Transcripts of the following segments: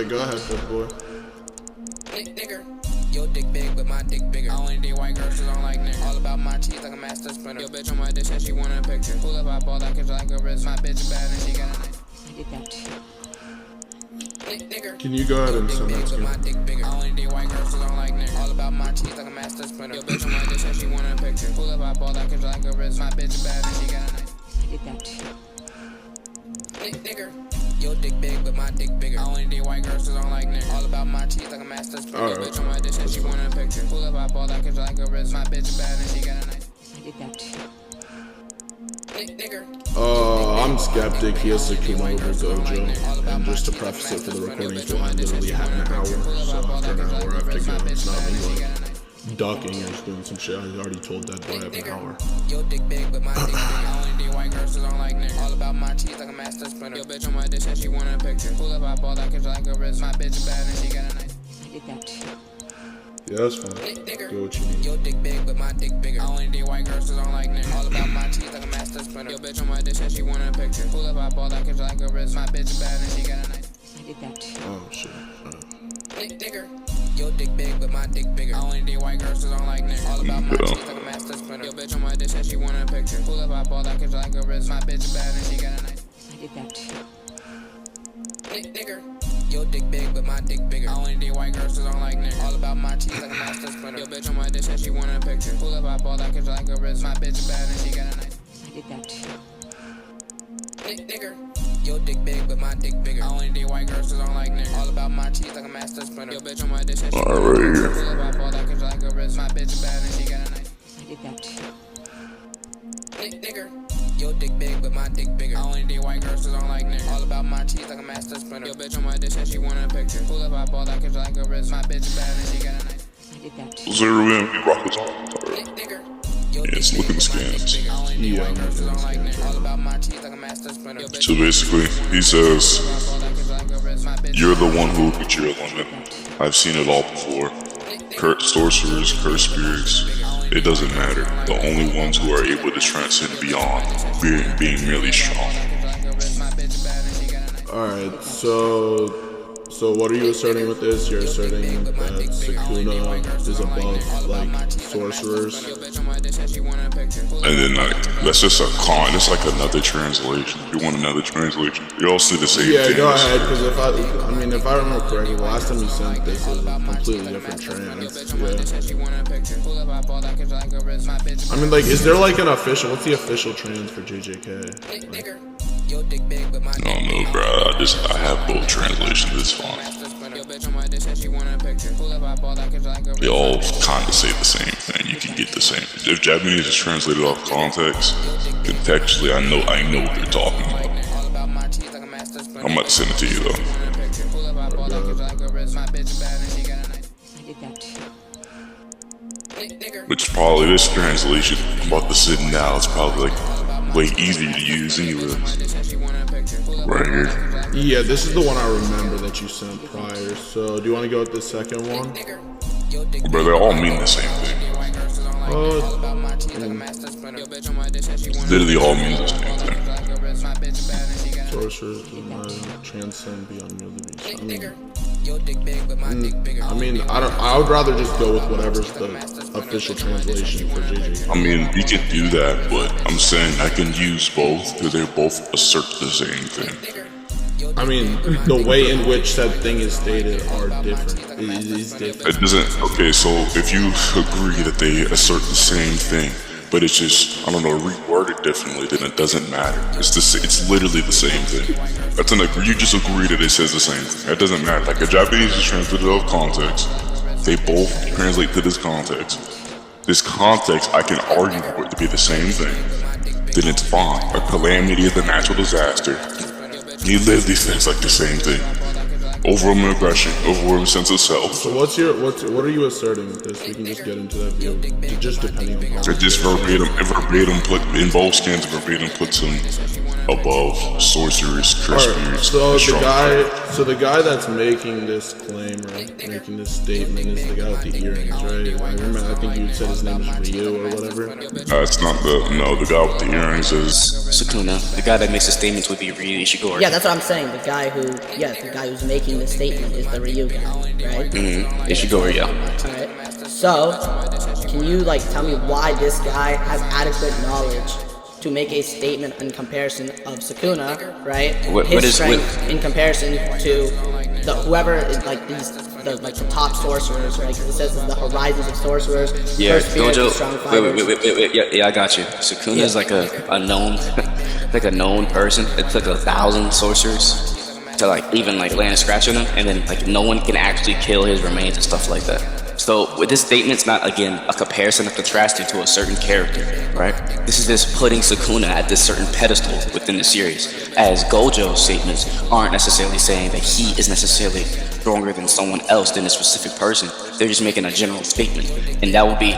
Alright, go ahead, good boy. Nigger, your dick big, but my dick bigger. I only date white girls, so don't like nigger. All about my teeth like a master splinter. Your bitch on my dick said she want a picture. Pull up, I ball that cause like a wrist. My bitch bad and she got a knife. I did that too. Nigger, Can you go ahead and send that to me? my dick bigger. I only date white girls, so don't like nigger. All about my teeth like a master splinter. Your bitch on my dick said she want a picture. Pull up, I ball that cause like a wrist. My bitch bad and she got a knife. I did that too. Nigger, your dick big, but my dick bigger. I only date white girls, so don't like nigger. All about my teeth like a master splinter. Your bitch on my dick said she want a picture. Pull up, I ball that cause like a wrist. My bitch bad and she got a knife. I did that too. Nigger. I'm skeptic. He has to come over Gojo. And just to preface it for the recording, it's only literally half an hour. So after an hour, I have to go. It's not me like ducking or just doing some shit. I already told that boy I have an hour. Your dick big, but my dick big. I only date white girls, so don't like nigger. All about my teeth like a master splinter. Your bitch on my dick said she want a picture. Pull up, I ball that cause like a wrist. My bitch bad and she got a knife. I did that too. Yeah, that's fine. Do what you need. Your dick big, but my dick bigger. I only date white girls, so don't like nigger. All about my teeth like a master splinter. Your bitch on my dick said she want a picture. Pull up, I ball that cause like a wrist. My bitch bad and she got a knife. I did that too. Oh, shit. Nigger, your dick big, but my dick bigger. I only date white girls, so don't like nigger. All about my teeth like a master splinter. Your bitch on my dick said she want a picture. Pull up, I ball that cause like a wrist. My bitch bad and she got a knife. I did that too. Nigger, your dick big, but my dick bigger. I only date white girls, so don't like nigger. All about my teeth like a master splinter. Your bitch on my dick said she want a picture. Pull up, I ball that cause like a wrist. My bitch bad and she got a knife. I did that too. Nigger, your dick big, but my dick bigger. I only date white girls, so don't like nigger. All about my teeth like a master splinter. Your bitch on my dick said she want a picture. Pull up, I ball that cause like a wrist. My bitch bad and she got a knife. I did that too. Nigger, your dick big, but my dick bigger. I only date white girls, so don't like nigger. All about my teeth like a master splinter. Your bitch on my dick said she want a picture. Pull up, I ball that cause like a wrist. My bitch bad and she got a knife. I did that too. Zero in, we rock this on. Nigger, Yeah, it's looking the scans. Yeah, I'm looking at the scans. all about my teeth like a master splinter. Your bitch So basically, he says, ball that cause like a wrist. My bitch you're the one who will get your limit. I've seen it all before. Curse sorcerers, curse spirits, it doesn't matter. The only ones who are able to transcend beyond being merely strong. Alright, so what are you asserting with this? You're asserting that Sukuna is above, like, sorcerers? And then that's just a con. It's like another translation. You want another translation? They all say the same thing. Yeah, go ahead, because if I remember correctly, the last time you sent this is a completely different trans. Yeah. I mean, like, is there like an official, what's the official trans for JJK? Like, I don't know, bro. I have both translations. It's fine. They all kind of say the same thing. You can get the same. If Japanese is translated off context, contextually, I know what they're talking about. I'm about to send it to you though. I did that too. Which probably this translation I'm about to send now. It's probably like way easier to use anyways. Right here. yeah, this is the one I remember that you sent prior. So, do you want to go with the second one? Bro, they all mean the same thing. Literally all mean the same thing. Sorcerers transcend beyond merely being. I mean, I would rather just go with whatever's the official translation for JJ. I mean, you can do that, but I'm saying I can use both because they both assert the same thing. I mean, the way in which that thing is stated are different. It is different. It doesn't. Okay, so if you agree that they assert the same thing, but it's just, I don't know, reworded differently, then it doesn't matter. It's literally the same thing. That's you just agree that it says the same thing. It doesn't matter. Like a Japanese is translated out of context. They both translate to this context. This context, I can argue for it to be the same thing. Then it's fine. A calamity is a natural disaster. He literally says like the same thing. Overwhelming aggression, overwhelming sense of self. So what are you asserting with this? We can just get into that view. Just depending on how. It just verbatim put in both scans. Verbatim puts him above sorcerers, curse spirits, So and the strong the guy that's making this claim or making this statement is the guy with the earrings, right? I remember, I think you said his name is Ryu or whatever. It's not the guy with the earrings is Sukuna. The guy that makes the statements would be Ryu Ishigori. Yeah, that's what I'm saying. The guy who's making the statement is the Ryu guy, right? Ishigori, yeah. Alright. So, can you like tell me why this guy has adequate knowledge to make a statement in comparison of Sukuna, right? His strength in comparison to whoever is like the top sorcerers, right? Because it says the horizons of sorcerers. Yeah, Gojo. Wait. Yeah, I got you. Sukuna is like a known, like a known person. It took 1,000 sorcerers to like even like land a scratch on him, and then like no one can actually kill his remains and stuff like that. So with this statement's not again a comparison of contrasting to a certain character, right? This is just putting Sukuna at this certain pedestal within the series, as Gojo's statements aren't necessarily saying that he is necessarily stronger than someone else than a specific person. They're just making a general statement, and that would be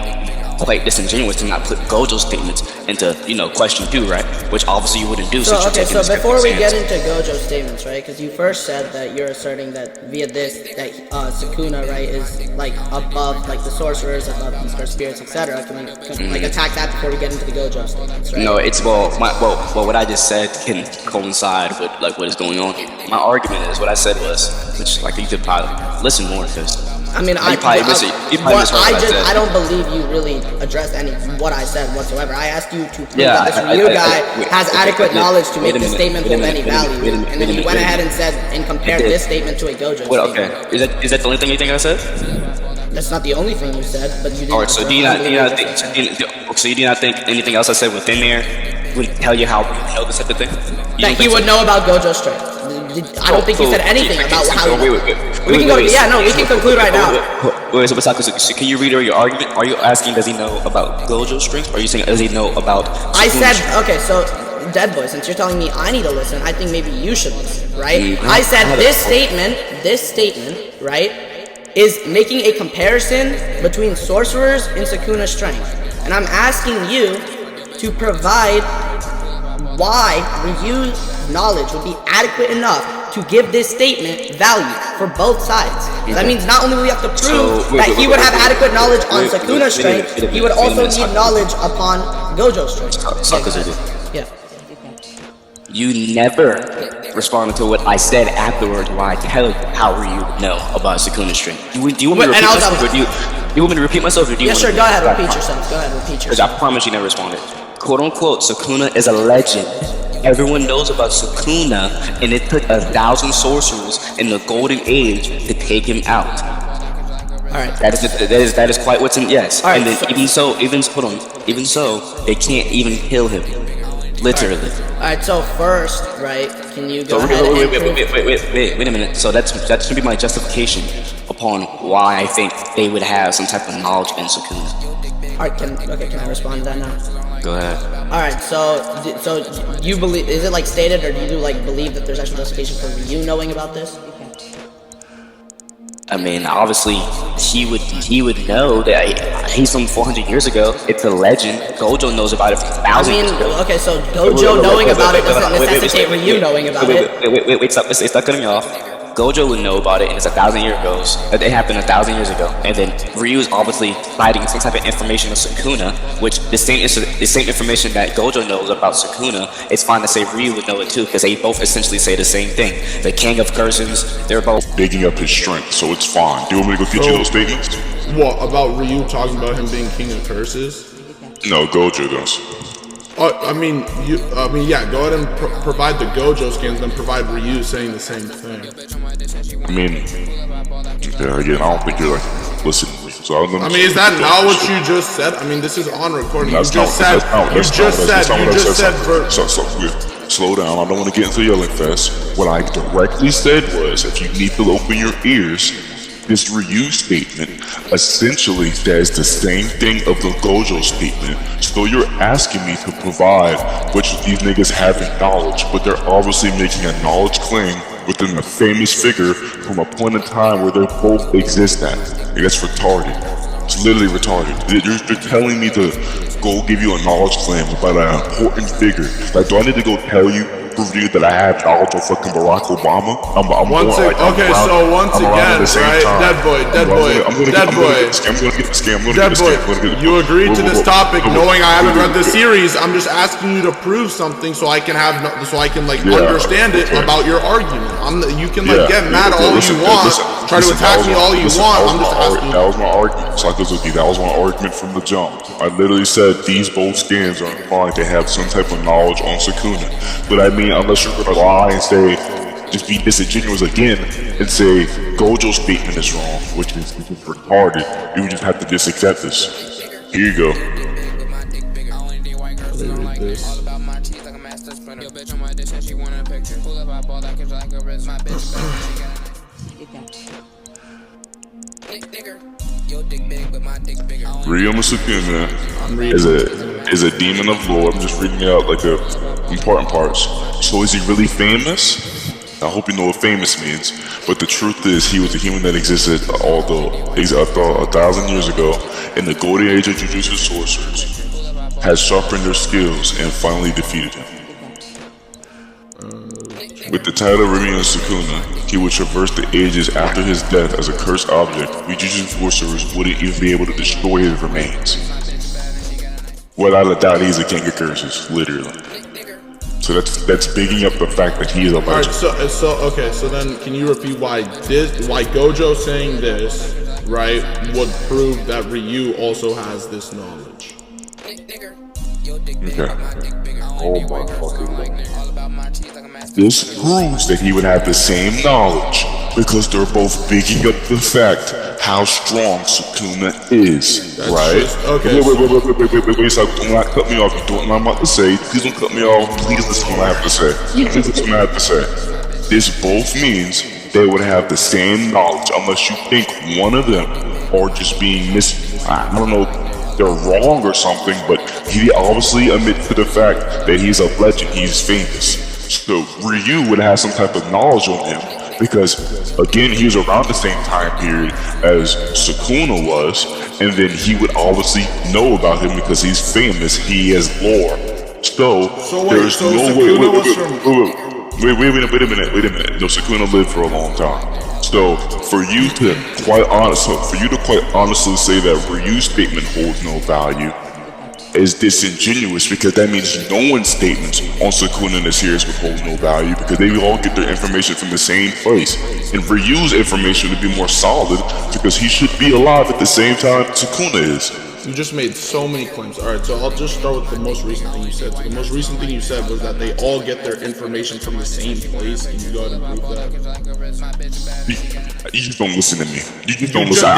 quite disingenuous to not put Gojo's statements into, question too, right? Which obviously you wouldn't do. So before we get into Gojo's statements, right? Because you first said that you're asserting that via this, that Sukuna, right, is like above like the sorcerers, above these curse spirits, etc. Can we like attack that before we get into the Gojo statements, right? No, it's what I just said can coincide with like what is going on here. My argument is what I said was, which like you could probably listen more because. I mean, I don't believe you really addressed any what I said whatsoever. I asked you to prove that this Ryu guy has adequate knowledge to make the statement hold any value, and then you went ahead and said and compared this statement to a Gojo statement. Okay, is that the only thing you think I said? That's not the only thing you said, but you didn't. Alright, so do you not think anything else I said within there would tell you how this type of thing? That he would know about Gojo's strength. I don't think you said anything about how. We can conclude right now. Wait, so SAKAZUKI, can you reiterate your argument? Are you asking does he know about Gojo's strength? Or are you saying does he know about Sukuna's I said, strength? okay, so DEADBOY, since you're telling me I need to listen, I think maybe you should listen, right? I said this statement, right, is making a comparison between sorcerers and Sukuna's strength. And I'm asking you to provide why Ryu's knowledge would be adequate enough to give this statement value for both sides. That means not only will we have to prove that he would have adequate knowledge on Sukuna's strength, he would also need knowledge upon Gojo's strength. SAKAZUKI. Yeah. You never responded to what I said afterwards where I tell you how Ryu would know about Sukuna's strength. Do you want me to repeat myself or do you want me to repeat myself or do you Yeah, sure, go ahead, repeat yourself. Because I promise you never responded. Quote unquote, Sukuna is a legend. Everyone knows about Sukuna, and it took 1,000 sorcerers in the Golden Age to take him out. Alright. That is quite what's in yes. All right, and then even so, they can't even kill him. Literally. Alright, so first, right, can you go ahead wait a minute. So that's gonna be my justification upon why I think they would have some type of knowledge in Sukuna. Alright, can I respond to that now? Go ahead. Alright, so you believe, is it like stated, or do you like believe that there's actual justification for you knowing about this? I mean, obviously, he would know that he's from 400 years ago. It's a legend. Gojo knows about it from 1,000 years ago. Okay, so Gojo knowing about it doesn't necessitate Ryu knowing about it. Wait, stop cutting me off. Gojo would know about it, and it's 1,000 years ago. It happened 1,000 years ago, and then Ryu is obviously providing some type of information to Sukuna, which the same information that Gojo knows about Sukuna. It's fine to say Ryu would know it too, because they both essentially say the same thing. The king of curses, they're both digging up his strength, so it's fine. Do you want me to go get you those statements? What about Ryu talking about him being king of curses? No, Gojo does. Yeah, go ahead and provide the Gojo skins, then provide Ryu saying the same thing. I mean, yeah, again, I don't think you're like listening. So is that not what you just said? I mean, this is on recording. You just said. Slow down. I don't want to get into yelling fest. What I directly said was, if you need to open your ears, this Ryu statement essentially says the same thing of the Gojo statement. So you're asking me to provide which of these niggas having knowledge, but they're obviously making a knowledge claim within a famous figure from a point in time where they both exist at. Like, that's retarded. It's literally retarded. You're telling me to go give you a knowledge claim about an important figure. Like, do I need to go tell you, prove to you that I have knowledge on fucking Barack Obama? I'm Once going, again, right? Deadboy. You agreed to this topic knowing I haven't read the series. I'm just asking you to prove something so I can understand it about your argument. You can get mad all you want, try to attack me all you want. I'm just asking. That was my argument, Sakazuki. That was my argument from the jump. I literally said these both scans are implying to have some type of knowledge on Sukuna. But I mean, unless you're gonna lie and say, just be disingenuous again and say Gojo's statement is wrong, which is retarded, you would just have to just accept this. Here you go. Ryoma Sukuna is a demon of lore. I'm just reading out like the important parts. So is he really famous? I hope you know what famous means. But the truth is, he was a human that existed although 1,000 years ago in the golden age of Jujutsu sorcerers, has sharpened their skills and finally defeated him. With the title Ryoma Sukuna, he would traverse the ages after his death as a cursed object. We Jujutsu sorcerers wouldn't even be able to destroy his remains. Without a doubt, he's a king of curses, literally. So that's bigging up the fact that he is a legend. Alright, so then can you repeat why Gojo saying this, right, would prove that Ryu also has this knowledge? Okay. Oh my fucking God. This proves that he would have the same knowledge because they're both bigging up the fact how strong Sukuna is, right? Wait, so do not cut me off. You don't know what I'm about to say. Please don't cut me off. Please listen to what I have to say. Please listen to what I have to say. This both means they would have the same knowledge unless you think one of them are just being I don't know, they're wrong or something, but he obviously admits to the fact that he's a legend, he's famous. So Ryu would have some type of knowledge on him because, again, he was around the same time period as Sukuna was, and then he would obviously know about him because he's famous, he has lore. So there's no way. Wait a minute. No, Sukuna lived for a long time. So for you to quite honestly say that Ryu's statement holds no value is disingenuous because that means no one's statements on Sukuna in the series would hold no value because they all get their information from the same place. And Ryu's information would be more solid because he should be alive at the same time Sukuna is. You just made so many claims. Alright, so I'll just start with the most recent thing you said. So the most recent thing you said was that they all get their information from the same place. Can you go ahead and prove that? You just don't listen to me. You just don't listen.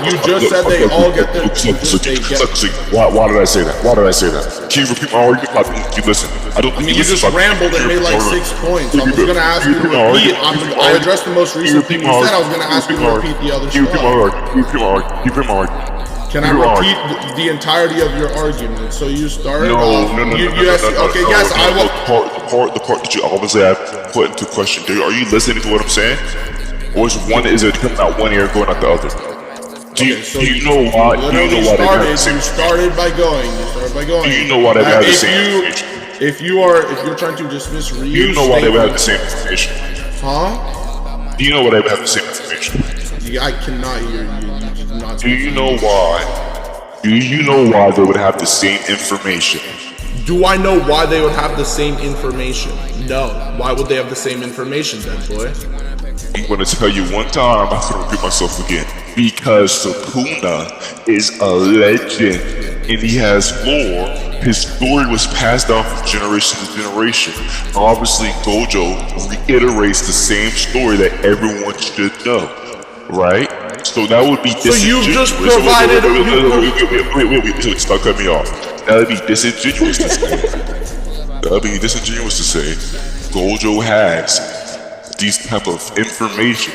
You just said they all get their information. Why did I say that? Can you repeat my argument? You listen. You just rambled and made like 6 points. I was going to ask you to repeat. I addressed the most recent thing you said. I was going to ask you to repeat the other stuff. Keep my argument. Can I repeat the entirety of your argument? So you started off. I will. The part that you obviously have put into question. Are you listening to what I'm saying? Or is it coming out one ear going out the other? Do you know why? You started by going. Do you know why they have the same information? If you're trying to dismiss Ryu's do you know why they would have the same information? Huh? Do you know why they would have the same information? I cannot hear you. Do you know why? Do you know why they would have the same information? Do I know why they would have the same information? No. Why would they have the same information, Deadboy? I'm going to tell you one time, I'm going to repeat myself again. Because Sukuna is a legend, and he has lore. His story was passed down from generation to generation. Obviously, Gojo reiterates the same story that everyone should know, right? So that would be disingenuous. So you've just provided... Wait, stop cutting me off. That would be disingenuous to say. Gojo has these type of information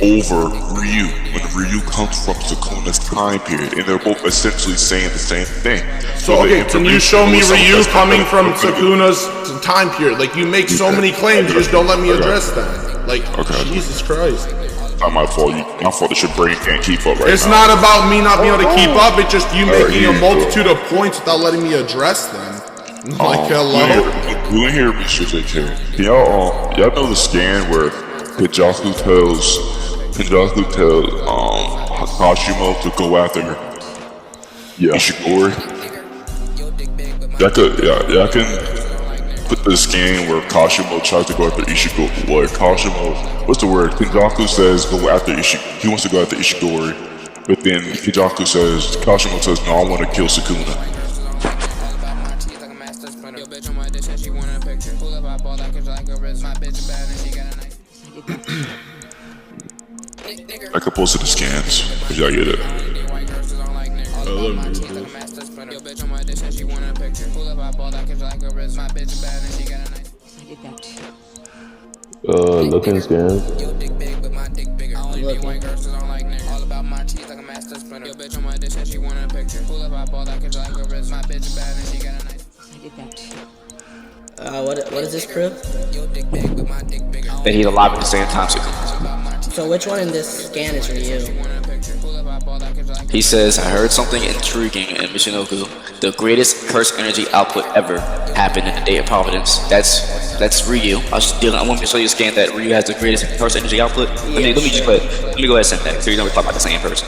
over Ryu when Ryu comes from Sukuna's time period, and they're both essentially saying the same thing. So can you show me Ryu coming from Sukuna's time period? Like, you make so many claims, you just don't let me address them. Like, Jesus Christ. not my fault. My fault that your brain can't keep up right It's now. not about me not being able to keep up. It's just you Alright, making here a you go. multitude of points without letting me address them. Like, hello? You ain't hear me, shit, y'all know the scan where Kajaku tells Kashimo to go after Ishigori? Y'all can put the scan where Kashimo tries to go after Ishigori. What Kashimo? What's the word? Kajaku says go after Ishigori. He wants to go after Ishigori, but then Kashimo says, no, I want to kill Sukuna. I could post it to scans if y'all get it. Look in scans. What is this proof? That he's alive at the same time, Sukuna. So which one in this scan is Ryu? He says, I heard something intriguing in Michinoku. The greatest curse energy output ever happened in the Day of Providence. That's Ryu. I want to show you a scan that Ryu has the greatest curse energy output. Let me go ahead and send that so you know we're talking about the same person.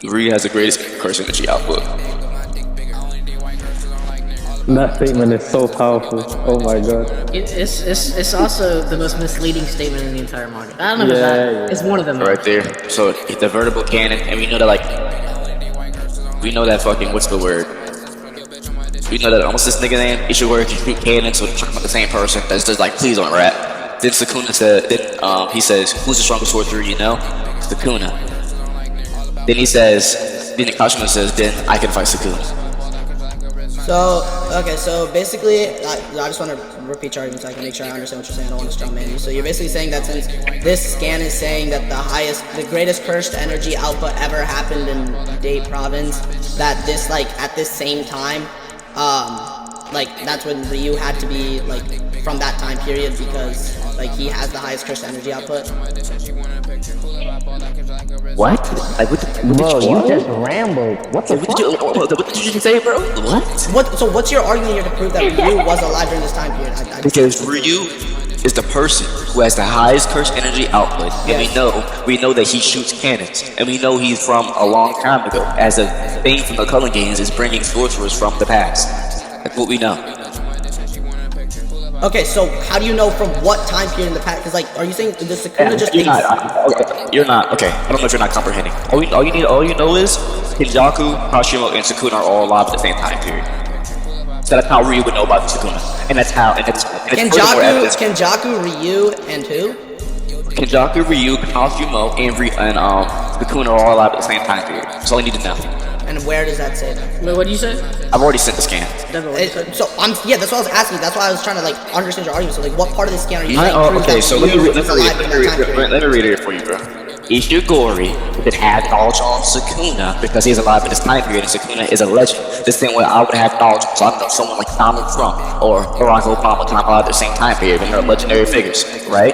Ryu has the greatest curse energy output. That statement is so powerful. Oh my god. It's also the most misleading statement in the entire manga. I don't know if it's that. It's one of them. Right there. So the vertical cannon, and we know that fucking, what's the word? We know that almost this nigga name, Ishigori can shoot cannons, so we're talking about the same person. That's just like, please don't rap. Then Sukuna said, he says, who's the strongest sorcerer you know? Sukuna. Then Kashima says, then I can fight Sukuna. So basically, I just want to repeat your argument so I can make sure I understand what you're saying. I don't want to strongman you. So you're basically saying that since this scan is saying that the greatest cursed energy output ever happened in Date Province, that this, like, at this same time, like, that's when Ryu had to be, like, from that time period because, like, he has the highest cursed energy output. What? Like, Bro, you just rambled. What the fuck? What did you just say, bro? What? So what's your argument here to prove that Ryu was alive during this time period? Because Ryu is the person who has the highest curse energy output, and we know that he shoots cannons, and we know he's from a long time ago, as a thing from the Cullen Games is bringing sorcerers from the past. That's what we know. Okay, so how do you know from what time period in the past? Because, like, are you saying the Sukuna just You're thinks... You're not. Okay, I don't know if you're not comprehending. All you know is Kinjaku, Hashimo, and Sukuna are all alive at the same time period. So that's how Ryu would know about the Sukuna, and that's how. Kenjaku, Ryu, and who? Kinjaku, Ryu, Hashimo, and Sukuna are all alive at the same time period. That's all you need to know. And where does that say that? Wait, what did you say? I've already sent the scan. So that's what I was asking. That's why I was trying to, like, understand your argument. So, like, what part of the scan are you saying? Okay, so let me read it for you, bro. Ishigori would have knowledge on Sukuna because he's alive in this time period, and Sukuna is a legend. The same way I would have knowledge on, so I know someone like Donald Trump or Barack Obama can alive at the same time period, and they're legendary figures, right?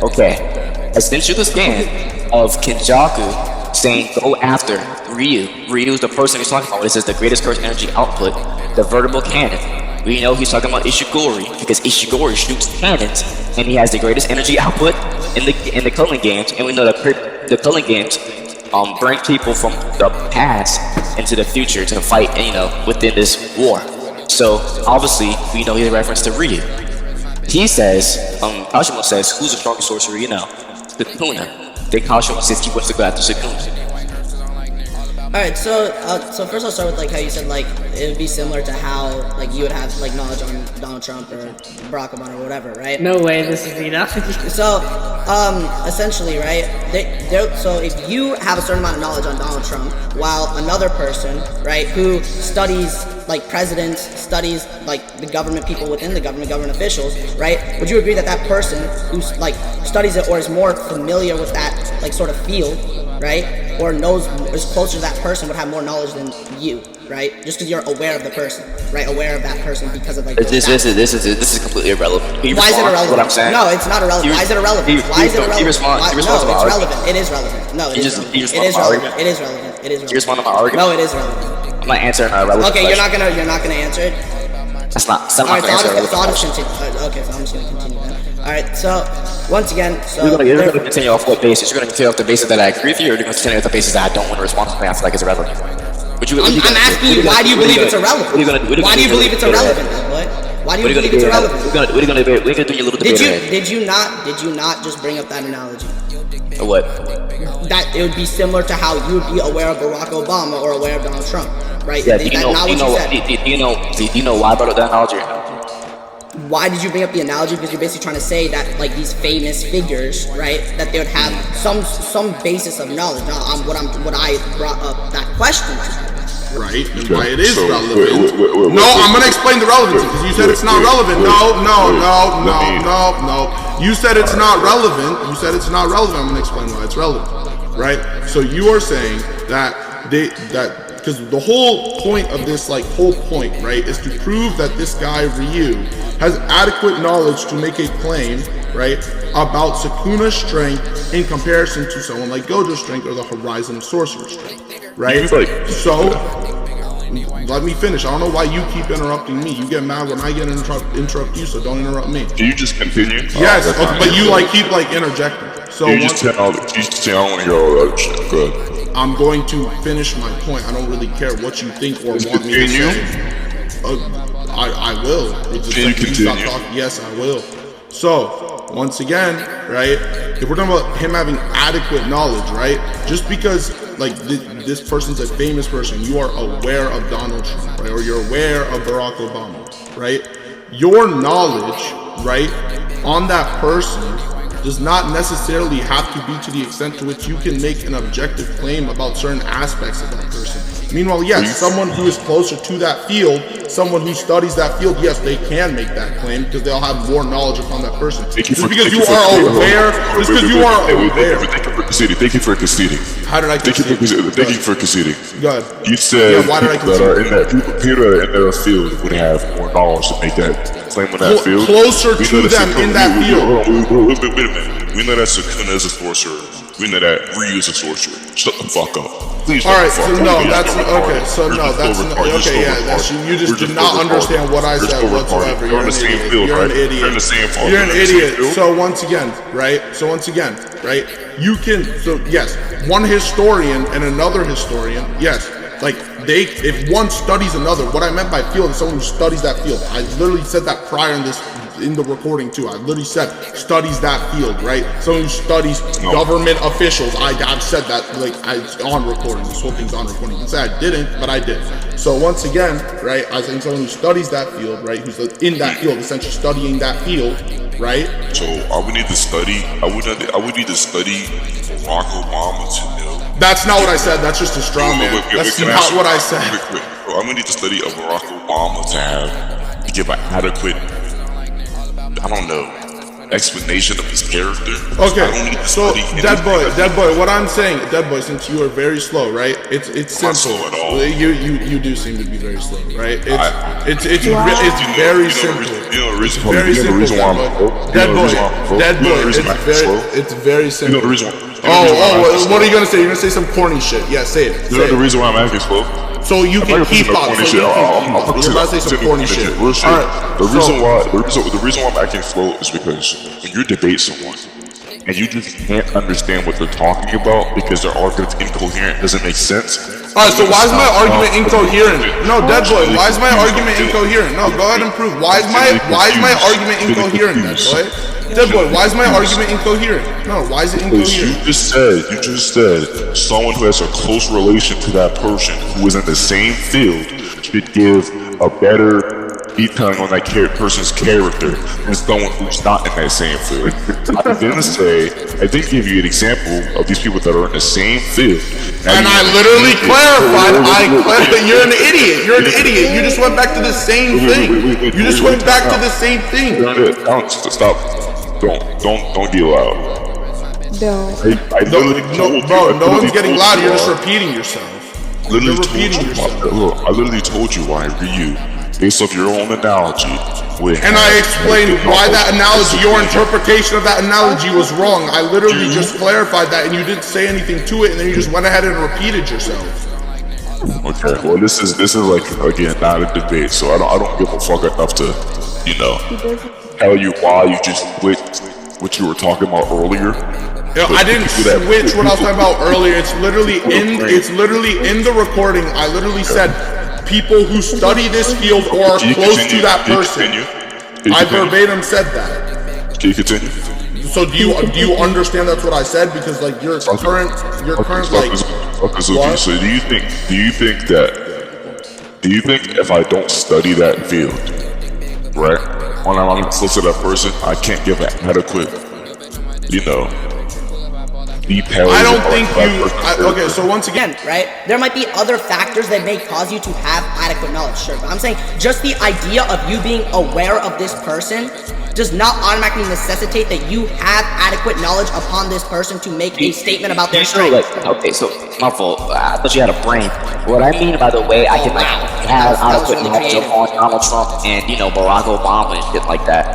Okay. I sent you the scan of Kinjaku saying go after Ryu. Ryu is the person he's talking about. It says the greatest curse energy output, the vertical cannon. We know he's talking about Ishigori because Ishigori shoots cannons and he has the greatest energy output in the Cullen Games, and we know that the Cullen Games bring people from the past into the future to fight, within this war. So obviously we know he's a reference to Ryu. He says, Kashimo says, who's the strongest sorcerer you know? Sukuna. Then Kashimo says he wants to go after Sukuna. Alright, so first I'll start with, like, how you said, like, it would be similar to how, like, you would have, like, knowledge on Donald Trump or Barack Obama or whatever, right? No way, this is enough. So, essentially, right, so if you have a certain amount of knowledge on Donald Trump, while another person, right, who studies, like, presidents, studies, like, the government people within the government officials, right, would you agree that that person who's, like, studies it or is more familiar with that, like, sort of field, right, or knows is closer to that person would have more knowledge than you, right? Just because you're aware of the person, right? Aware of that person because of like. This is completely irrelevant. Why is it irrelevant? What I'm saying? No, it's not irrelevant. Why is it irrelevant? Why is it irrelevant? He responds No, to it's my argument. relevant. It is relevant. No, it is relevant. It is relevant. It is relevant. It is relevant. You respond to my argument? No, it is relevant. I'm not answering a relevant Okay, question. you're not gonna answer it. That's not. I'm Alright, not gonna answer a relevant so I'll question. just continue. Okay, so I'm just gonna continue then. Alright, so once again, so You're gonna continue off what basis? You're gonna continue off the basis that I agree with you, or you're gonna continue off the basis that I don't want to respond to something I feel like is irrelevant? I'm asking you, why do you believe it's irrelevant? Why do you believe it's irrelevant, boy? Why do you believe it's irrelevant? We're gonna do your little debate. Did you not just bring up that analogy? What? That it would be similar to how you would be aware of Barack Obama or aware of Donald Trump, right? Yeah. Is that not what you said? Do you know why I brought up that analogy? Why did you bring up the analogy? Because you're basically trying to say that like these famous figures, right? That they would have some basis of knowledge. Now, what I brought up that question to. Right, and why it is So, relevant. wait, No, I'm gonna explain the relevancy because you said it's not relevant. No. You said it's not relevant. I'm gonna explain why it's relevant. Right. So you are saying that because the whole point of this, whole point, right, is to prove that this guy Ryu has adequate knowledge to make a claim, right, about Sukuna's strength in comparison to someone like Gojo's strength or the Horizon of Sorcerer's strength, right? So, let me finish. I don't know why you keep interrupting me. You get mad when I get interrupt you, so don't interrupt me. Can you just continue? Yes, but you keep interjecting. So you just say I don't want to hear all that other shit. Go ahead. I'm going to finish my point. I don't really care what you think or want me to say. I will. Can you continue? Yes, I will. So, once again, right, if we're talking about him having adequate knowledge, right, just because, this person's a famous person, you are aware of Donald Trump, right, or you're aware of Barack Obama, right, your knowledge, right, on that person does not necessarily have to be to the extent to which you can make an objective claim about certain aspects of that person. Meanwhile, yes, someone who is closer to that field, someone who studies that field, yes, they can make that claim because they'll have more knowledge upon that person. Just because you are aware. Thank you for conceding. How did I concede? Thank you for conceding. Go ahead. You said why did I people that are in that field would have more knowledge to make that claim on that field. Closer to them in that field. Wait a minute. We know that Sukuna is a sorcerer. We know that Ryu is a sorcerer. Shut the fuck up. Please. Alright, so no, that's okay. So no, that's okay. Yeah, that's you. Just did not understand what I said whatsoever. You're an idiot. You're an idiot. You're an idiot. So once again, right? You can. So yes, one historian and another historian. Yes, if one studies another. What I meant by field is someone who studies that field. I literally said that prior in the recording too. I literally said studies that field, right? Someone who studies government officials. I've said that it's on recording. This whole thing's on recording. You can say I didn't, but I did. So once again, right? I was saying someone who studies that field, right? Who's in that field, essentially studying that field, right? So I would need to study. I would need to study Barack Obama to know. That's not what I said. That's just a straw man. That's not what I said. I would need to study Barack Obama to give an adequate, I don't know, explanation of his character. Okay, so Deadboy, what I'm saying, Deadboy, since you are very slow, right? It's simple. Not slow at all. You do seem to be very slow, right? It's very simple. It's very simple. Deadboy, it's very simple. You know the reason. What are you gonna say? You're gonna say some corny shit? Yeah, say it. You know the reason why I'm asking slow? So you can keep up. You're about to say some corny shit. Alright. The reason why I'm acting slow is because when you debate someone and you just can't understand what they're talking about because their argument's incoherent, doesn't make sense. Alright, so why is my argument incoherent? No, Deadboy, why is my argument incoherent? No, go ahead and prove. Why is my argument incoherent, Deadboy? Deadboy, why is my argument incoherent? No, why is it incoherent? You just said someone who has a close relation to that person who is in the same field should give a better detailing on that person's character than someone who's not in that same field. I didn't give you an example of these people that are in the same field. And I literally clarified. You're an idiot. You're an idiot. You just went back to the same thing. You just went back to the same thing. Stop. Don't get loud. Don't. I literally told you. No one's getting loud. You're just repeating yourself. Literally You're told repeating you. yourself. Look, I literally told you why Ryu, based off your own analogy. And I explained why that analogy, your interpretation of that analogy was wrong. I literally just clarified that, and you didn't say anything to it, and then you just went ahead and repeated yourself. Okay, well this is like, again, not a debate, so I don't give a fuck enough to, you know, tell you why you just quit what you were talking about earlier. You know, I didn't switch what I was talking about earlier. It's literally in the recording. I literally said people who study this field or are close to that person. I verbatim said that. Can you continue? So do you understand that's what I said? Because like your current like SAKAZUKI, so do you think if I don't study that field, right, when I'm close to that person, I can't give an adequate, you know, details? I don't think okay, so once again, right? There might be other factors that may cause you to have adequate knowledge, sure. But I'm saying just the idea of you being aware of this person does not automatically necessitate that you have adequate knowledge upon this person to make a statement about their strength. Okay, so my fault. I thought you had a brain. What I mean by the way, I can like have adequate knowledge upon Donald Trump and, you know, Barack Obama and shit like that.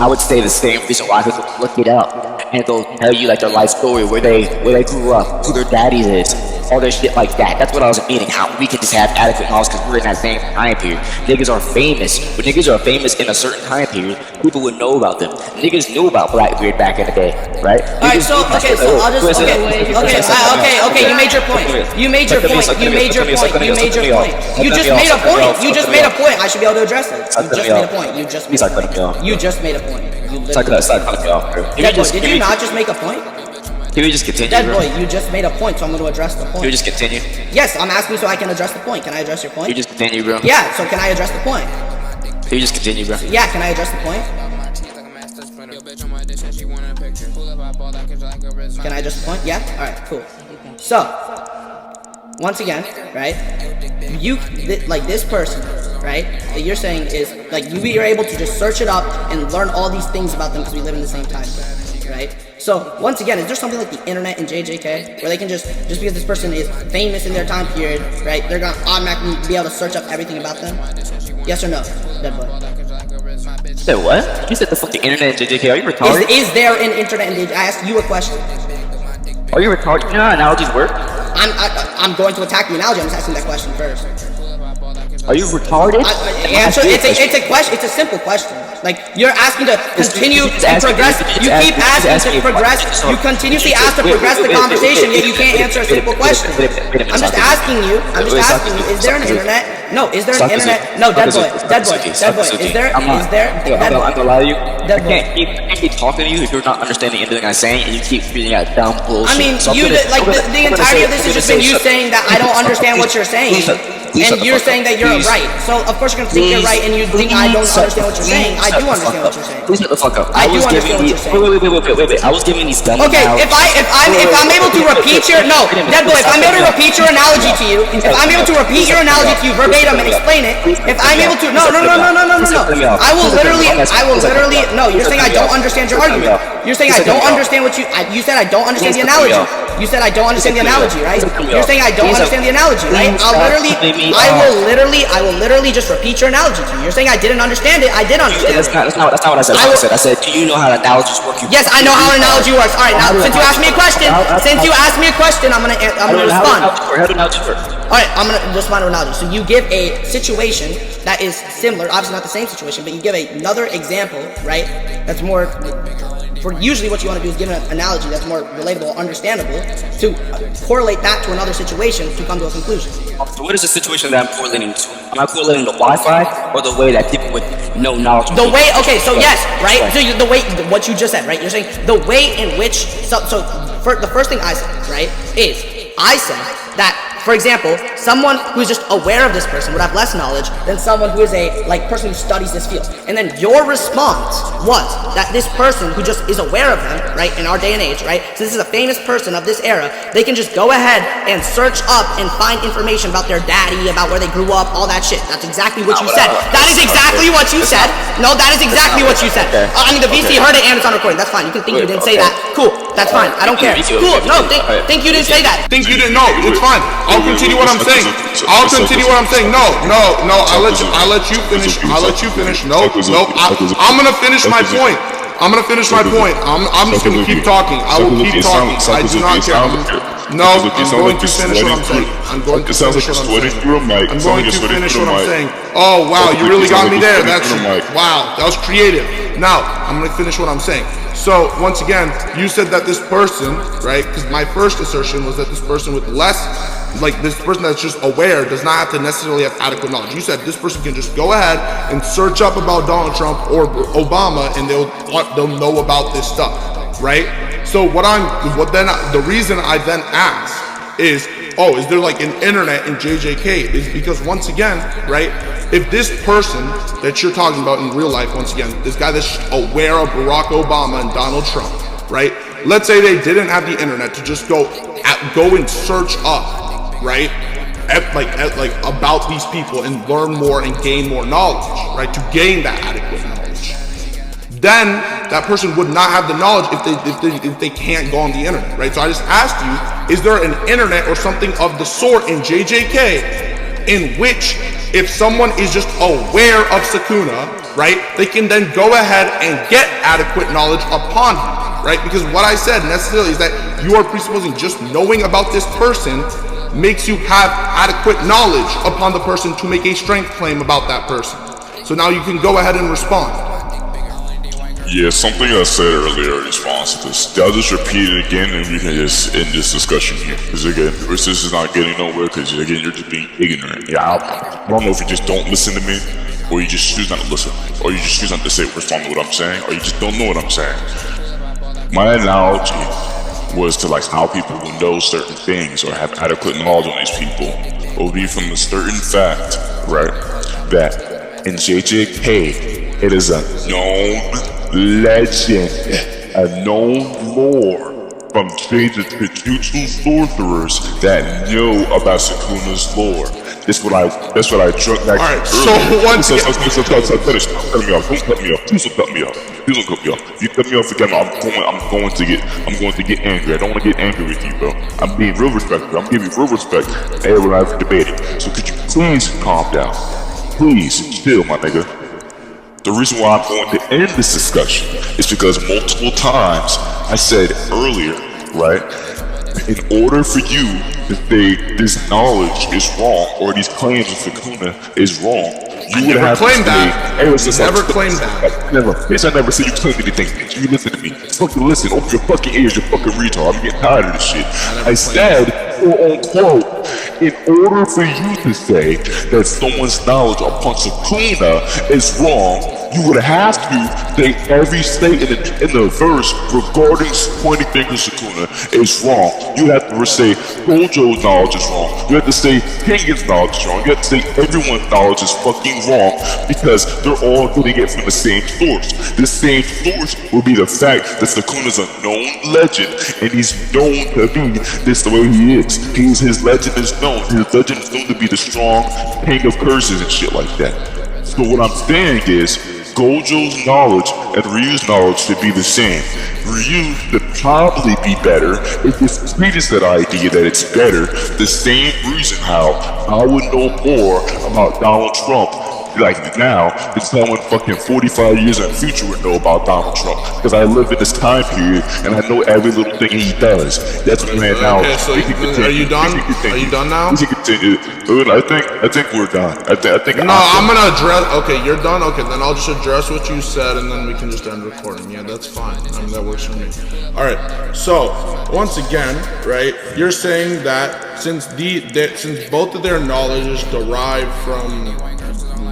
I would say the same reason why I could look it up and they'll tell you like their life story, where they grew up, who their daddies is, all their shit like that. That's what I was meaning. How we can just have adequate knowledge because we're in that same time period. Niggas are famous. When niggas are famous in a certain time period, people would know about them. Niggas knew about Blackbeard back in the day, right? Alright, so I'll just okay. You made your point. You made your point. You just made a point. I should be able to address it. You just made a point. You just made a point. Deadboy, did you not just make a point? Can we just continue? Deadboy, you just made a point, so I'm going to address the point. Can we just continue? Yes, I'm asking so I can address the point. Can I address your point? Can you just continue, bro? Yeah, so can I address the point? Can you just continue, bro? Yeah, can I address the point? Can I address the point? Yeah? Alright, cool. So, once again, right, like this person, right, that you're saying is, like, you are able to just search it up and learn all these things about them because we live in the same time, right? So, once again, is there something like the internet and JJK, where they can just because this person is famous in their time period, right, they're gonna automatically be able to search up everything about them? Yes or no, Deadboy? You said what? You said the fucking internet and JJK, are you retarded? Is there an internet and JJK? I asked you a question. Are you retarded? You know how analogies work? I'm going to attack the analogy. I'm just asking that question first. Are you retarded? It's a question. It's a simple question. Like, you're asking to continue and progress. You keep asking to progress. You continuously ask to progress the conversation, yet you can't answer a simple question. I'm just asking you. Is there an internet? No. Is there an internet? No. Deadboy. Is there? I'm gonna lie to you. I can't keep talking to you if you're not understanding anything I'm saying, and you keep reading out dumb bullshit. I mean, the entirety of this has just been you saying that I don't understand what you're saying. And you're saying that you're right. So, of course, you're going to think you're right and you think I don't understand what you're saying. I do understand what you're saying. Please shut the fuck up. I do understand what you're saying. Wait. I was giving these dumb Okay, if I'm able to repeat your... No, Deadboy, if I'm able to repeat your analogy to you, if I'm able to repeat your analogy to you verbatim and explain it, if I'm able to... No. I will literally... No, you're saying I don't understand your argument. You're saying I don't understand what you... You said I don't understand the analogy. You said I don't understand the analogy, right? You're saying I don't understand the analogy, right? I will literally just repeat your analogy to you. You're saying I didn't understand it. I did understand it. That's not what I said. I said, do you know how analogies work? Yes, I know how an analogy works. All right, now since you asked me a question, I'm gonna respond. How do analogies work? All right, I'm gonna respond to an analogy. So you give a situation that is similar, obviously not the same situation, but you give another example, right? That's more. For usually what you want to do is give an analogy that's more relatable, understandable, to correlate that to another situation to come to a conclusion. So what is the situation that I'm correlating to? Am I correlating the Wi-Fi or the way that people with no knowledge? The way, okay, so yes, right? So the way, what you just said, right? You're saying the way in which, the first thing I said, right, is I said that, for example, someone who's just aware of this person would have less knowledge than someone who is a person who studies this field. And then your response was that this person who just is aware of him, right, in our day and age, right, so this is a famous person of this era, they can just go ahead and search up and find information about their daddy, about where they grew up, all that shit. That's exactly what you said. That is exactly what you said. No, that is exactly what you said. I mean, the VC heard it and it's on recording. That's fine. You can think you didn't say that. cool. That's fine. I don't care. Cool. No, think you didn't say that. Think you didn't know. It's fine. I'll continue what I'm saying. I'll continue what I'm saying. No. I'll let you finish. No. I'm gonna finish my point. I'm just gonna keep talking. I will keep talking. I do not care. No, I'm going to finish what I'm saying. I'm going to finish what I'm saying. Oh wow, you really got me there. Wow, that was creative. Now I'm gonna finish what I'm saying. So once again, you said that this person, right? Because my first assertion was that this person with less, like this person that's just aware, does not have to necessarily have adequate knowledge. You said this person can just go ahead and search up about Donald Trump or Obama, and they'll know about this stuff, right? So the reason I then asked is, oh, is there like an internet in JJK? Is because once again, right? If this person that you're talking about in real life, once again, this guy that's aware of Barack Obama and Donald Trump, right? Let's say they didn't have the internet to just go and search up, right? About these people and learn more and gain more knowledge, right? To gain that adequate knowledge. Then that person would not have the knowledge if they can't go on the internet, right? So I just asked you, is there an internet or something of the sort in JJK in which if someone is just aware of Sukuna, right, they can then go ahead and get adequate knowledge upon him, right? Because what I said necessarily is that you are presupposing just knowing about this person makes you have adequate knowledge upon the person to make a strength claim about that person. So now you can go ahead and respond. Yeah, something I said earlier in response to this. I'll just repeat it again and we can just end this discussion here. Because again, this is not getting nowhere because again, you're just being ignorant. Yeah, I don't know if you just don't listen to me or you just choose not to listen. Or you just choose not to respond to what I'm saying or you just don't know what I'm saying. My analogy was to like how people who know certain things or have adequate knowledge on these people will be from the certain fact, right, that in JJK, it is a known legend, a known lore from Jujutsu sorcerers that know about Sukuna's lore. That's what I drunk back. Alright, so once again, finish. Don't cut me off. Please don't cut me off. If you cut me off again, I'm going to get angry. I don't want to get angry with you, bro. I'm being real respectful. I'm giving you real respect. Hey, when I've debated. So could you please calm down? Please chill, my nigga. The reason why I'm going to end this discussion is because multiple times I said earlier, right, in order for you to say this knowledge is wrong or these claims of Sukuna is wrong, you would have to say, hey, never claimed that. Never. Bitch, I never said you claimed anything. Bitch, you listen to me. Fucking listen. Open your fucking ears, you fucking retard. I'm getting tired of this shit. I said, quote unquote, in order for you to say that someone's knowledge upon Sukuna is wrong, you would have to say every statement in the verse regarding pointing fingers Sukuna is wrong. You have to say Gojo's knowledge is wrong. You have to say Kengen's knowledge is wrong. You have to say everyone's knowledge is fucking wrong because they're all getting it from the same source. The same source will be the fact that Sukuna's a known legend and he's known to be this the way he is. His legend is known. His legend is known to be the strong king of curses and shit like that. So what I'm saying is Gojo's knowledge and Ryu's knowledge should be the same. Ryu should probably be better if it's treated that idea that it's better. The same reason how I would know more about Donald Trump like now than someone fucking 45 years in the future would know about Donald Trump. Because I live in this time period and I know every little thing he does. That's what man now. Okay, so are you done? Are you done now? We can continue. I think we're done. I think no, I'm gonna address. Okay, you're done. Okay, then I'll just address what you said, and then we can just end recording. Yeah, that's fine. I mean, that works for me. All right. So once again, right? You're saying that since both of their knowledge is derived from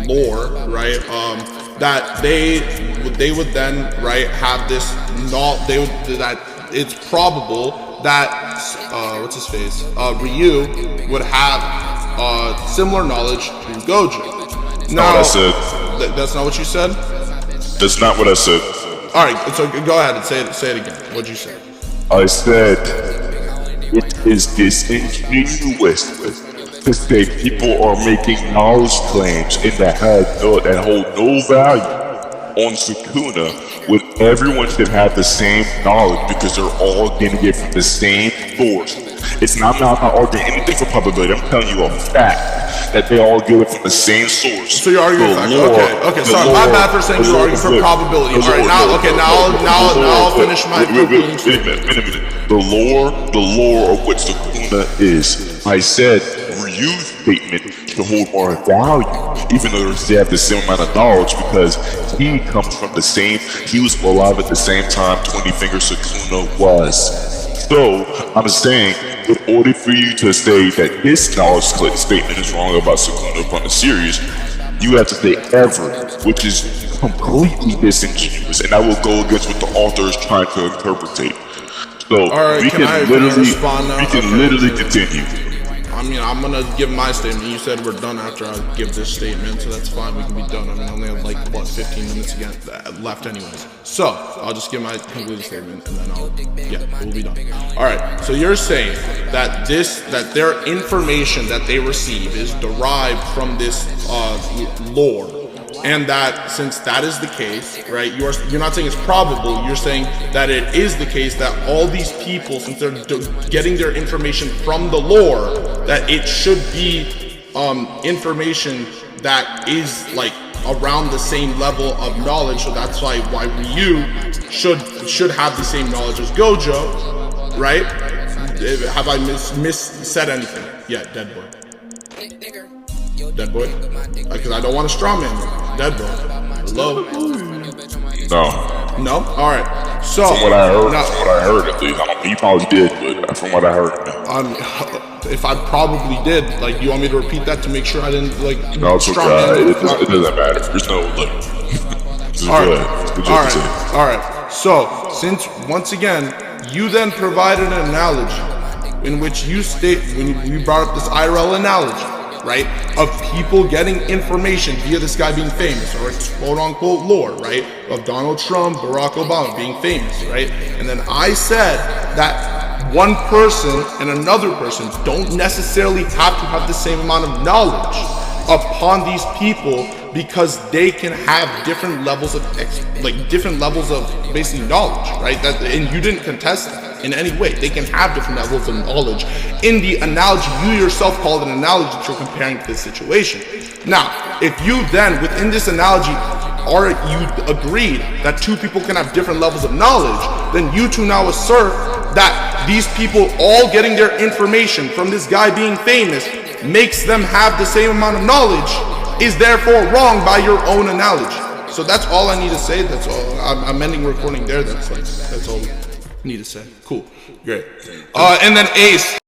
lore, right? That they would then, right, have this that it's probable that what's his face? Ryu would have similar knowledge to Gojo. Now, what I said. That's not what you said? That's not what I said. Alright, so go ahead and say it again. What'd you say? I said it is disingenuous to say people are making knowledge claims and that hold no value on Sukuna when everyone should have the same knowledge because they're all getting it from the same source. It's not, I'm not arguing anything for probability. I'm telling you a fact that they all get it from the same source. So you're arguing fact. Okay. Sorry, my bad for saying you're arguing for probability. All right, now I'll finish my concluding statement. Wait a minute. The lore of what Sukuna is. I said Ryu's statement should hold more value, even though they have the same amount of knowledge, because he comes from the same. He was alive at the same time 20 Finger Sukuna was. So I'm saying, in order for you to say that this knowledge statement is wrong about Sukuna upon the series, you have to say ever, which is completely disingenuous, and that will go against what the author is trying to interpret. So right, we can literally continue. I mean, I'm gonna give my statement. You said we're done after I give this statement, so that's fine. We can be done. I mean, I only have like 15 minutes again left, anyways. So I'll just give my concluding statement, and then we'll be done. All right. So you're saying that their information that they receive is derived from this lore, and that since that is the case, right? You're not saying it's probable. You're saying that it is the case that all these people, since they're getting their information from the lore, that it should be information that is like around the same level of knowledge. So that's why Ryu should have the same knowledge as Gojo, right? Have I said anything? Yeah, DEADBOY. DEADBOY? Because I don't want to strawman you. DEADBOY. Hello? No? Alright. So from what I heard at least. I don't think you probably did, but from what I heard. If I probably did, like, do you want me to repeat that to make sure I didn't like no, it's okay. It doesn't matter. There's no Alright. So since once again you then provided an analogy in which you state, when you brought up this IRL analogy, right, of people getting information via this guy being famous, or it's quote-unquote lore, right, of Donald Trump, Barack Obama being famous, right? And then I said that one person and another person don't necessarily have to have the same amount of knowledge upon these people, because they can have different levels of basically knowledge, right? And you didn't contest that in any way. They can have different levels of knowledge. In the analogy, you yourself called an analogy that you're comparing to this situation. Now, if you then, within this analogy, you agreed that two people can have different levels of knowledge, then you two now assert that these people all getting their information from this guy being famous makes them have the same amount of knowledge, is therefore wrong by your own analogy. So that's all I need to say. That's all. I'm ending recording there. That's all we need to say. Cool. Great. And then Ace.